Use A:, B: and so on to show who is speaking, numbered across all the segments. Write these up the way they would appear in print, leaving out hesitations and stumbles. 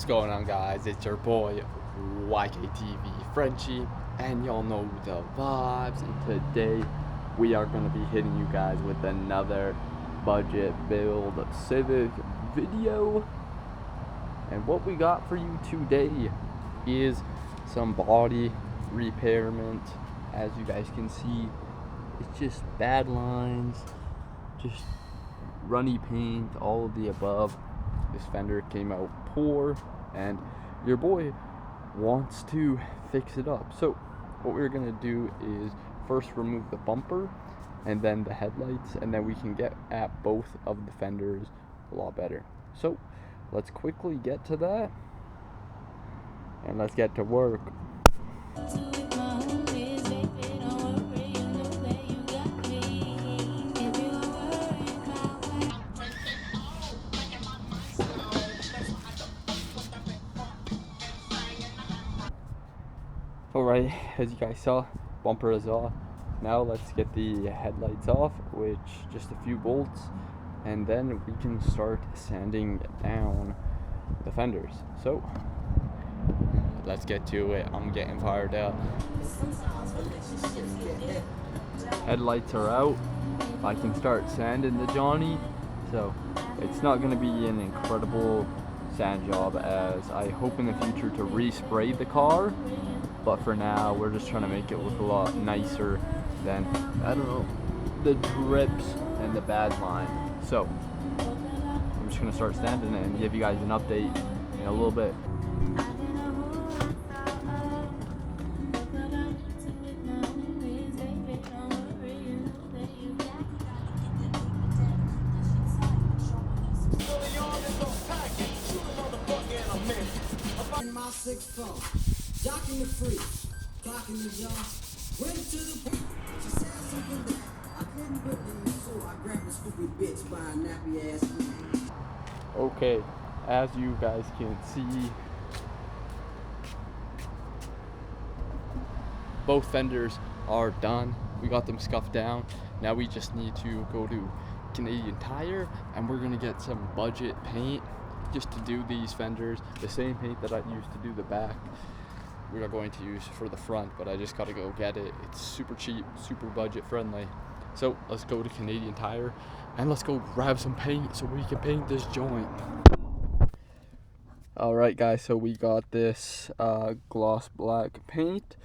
A: going on, guys? It's your boy YKTV Frenchie, and y'all know the vibes. And today we are going to be hitting you guys with another budget build Civic video. And what we got for you today is some body repairment. As you guys can see, it's just bad lines, just runny paint, all of the above. This fender came out poor and your boy wants to fix it up. So what we're gonna do is first remove the bumper and then the headlights, and then we can get at both of the fenders a lot better. So let's quickly get to that and let's get to work. Alright, as you guys saw, bumper is off. Now let's get the headlights off, which just a few bolts, and then we can start sanding down the fenders. So let's get to it. I'm getting fired up. Headlights are out. I can start sanding the Johnny. So it's not going to be an incredible sand job, as I hope in the future to respray the car. But for now, we're just trying to make it look a lot nicer than, I don't know, the drips and the bad line. So I'm just gonna start sanding it and give you guys an update in a little bit.
B: Jocking the free, clocking the jaw, went to the point. She said something that I couldn't believe, so I grabbed a stupid bitch by a nappy ass feet.
A: Okay, as you guys can see, both fenders are done. We got them scuffed down. Now we just need to go to Canadian Tire and we're gonna get some budget paint just to do these fenders. The same paint that I used to do the back, we are going to use for the front, but I just gotta go get it. It's super cheap, super budget friendly. So let's go to Canadian Tire and let's go grab some paint so we can paint this joint. Alright guys, so we got this gloss black paint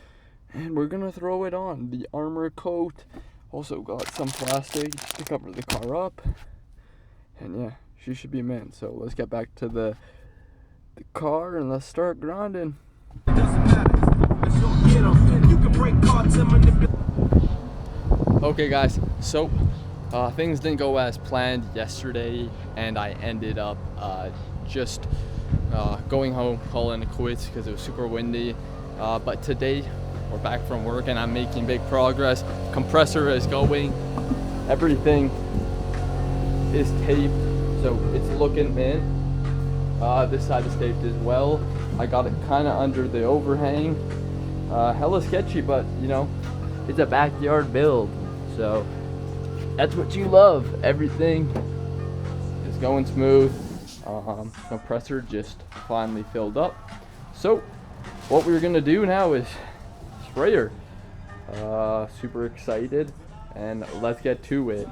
A: and we're gonna throw it on the armor coat. Also got some plastic just to cover the car up, and yeah, she should be mint. So let's get back to the car and let's start grinding. Okay guys, so things didn't go as planned yesterday and I ended up just going home, calling it quits because it was super windy. But today we're back from work and I'm making big progress. Compressor is going, everything is taped, so it's looking in. This side is taped as well. I got it kind of under the overhang. Hella sketchy, but you know, it's a backyard build, so that's what you love. Everything is going smooth. Compressor just finally filled up. So what we're gonna do now is spray her. Super excited, and let's get to it.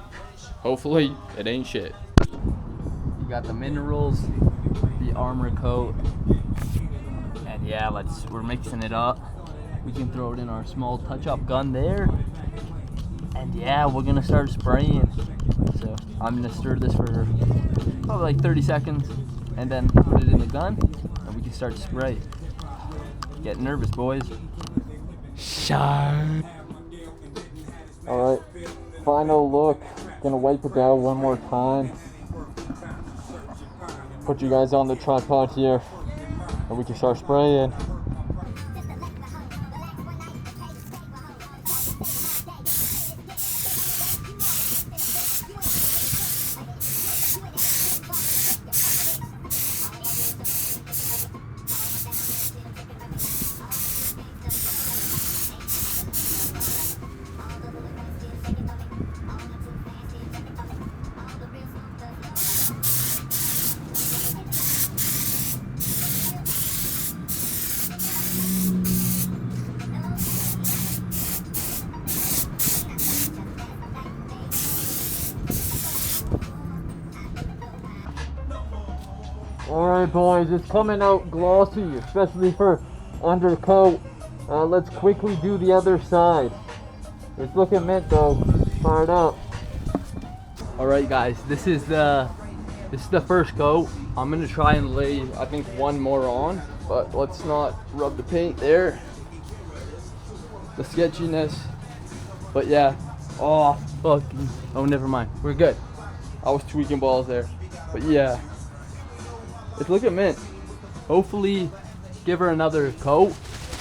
A: Hopefully it ain't shit. You got the minerals, the armor coat, and yeah, we're mixing it up. We can throw it in our small touch-up gun there, and yeah, we're gonna start spraying. So I'm gonna stir this for probably like 30 seconds and then put it in the gun and we can start to spray. Get nervous, boys. Shine. All right, final look. Gonna wipe it down one more time. Put you guys on the tripod here and we can start spraying.
C: Alright boys, it's coming out glossy, especially for undercoat. Let's quickly do the other side. It's looking mint though. Fired up.
A: Alright guys, this is the first coat. I'm gonna try and lay, I think, one more on, but let's not rub the paint there. The sketchiness. But yeah. Oh fucking, oh never mind. We're good. I was tweaking balls there. But yeah. It's looking mint. Hopefully give her another coat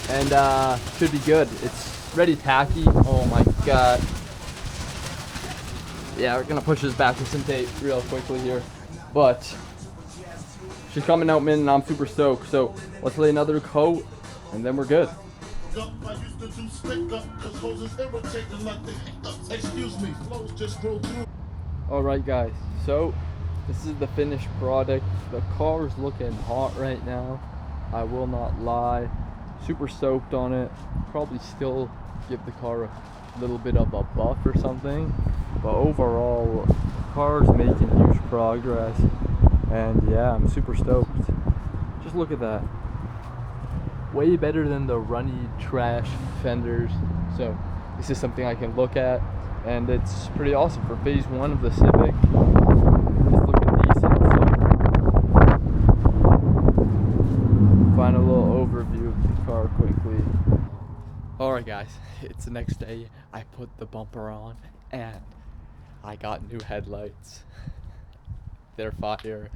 A: and should be good. It's ready tacky. Oh my god. Yeah, we're gonna push this back with some tape real quickly here. But she's coming out mint and I'm super stoked. So let's lay another coat and then we're good. Alright guys, so this is the finished product. The car is looking hot right now. I will not lie. Super stoked on it. Probably still give the car a little bit of a buff or something. But overall, the car's making huge progress. And yeah, I'm super stoked. Just look at that. Way better than the runny trash fenders. So this is something I can look at. And it's pretty awesome for phase 1 of the Civic. It's looking decent. So final little overview of the car quickly. Alright guys, it's the next day. I put the bumper on and I got new headlights. They're fire.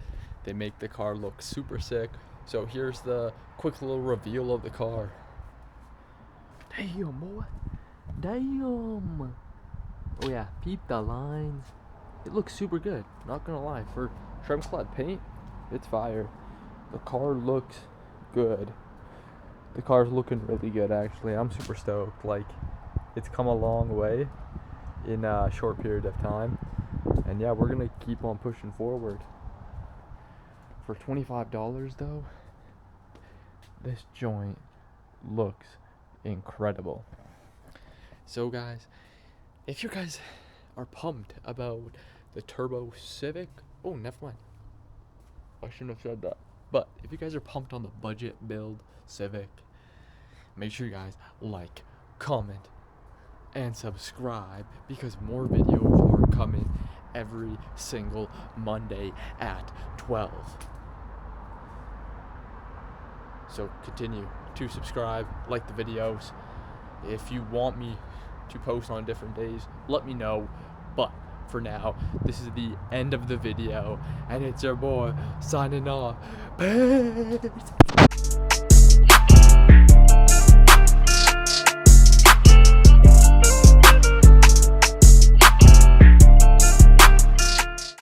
A: They make the car look super sick. So here's the quick little reveal of the car. Damn boy. Damn. Oh yeah, peep the lines. It looks super good, not gonna lie. For trim clad paint, it's fire. The car looks good. The car's looking really good actually. I'm super stoked. Like, it's come a long way in a short period of time. And yeah, we're gonna keep on pushing forward. For $25 though, this joint looks incredible. So guys, if you guys are pumped about the Turbo Civic, oh, never mind. I shouldn't have said that. But if you guys are pumped on the budget build Civic, make sure you guys like, comment, and subscribe because more videos are coming every single Monday at 12. So continue to subscribe, like the videos. If you want me to post on different days, let me know. But for now, this is the end of the video, and it's your boy signing off. Peace.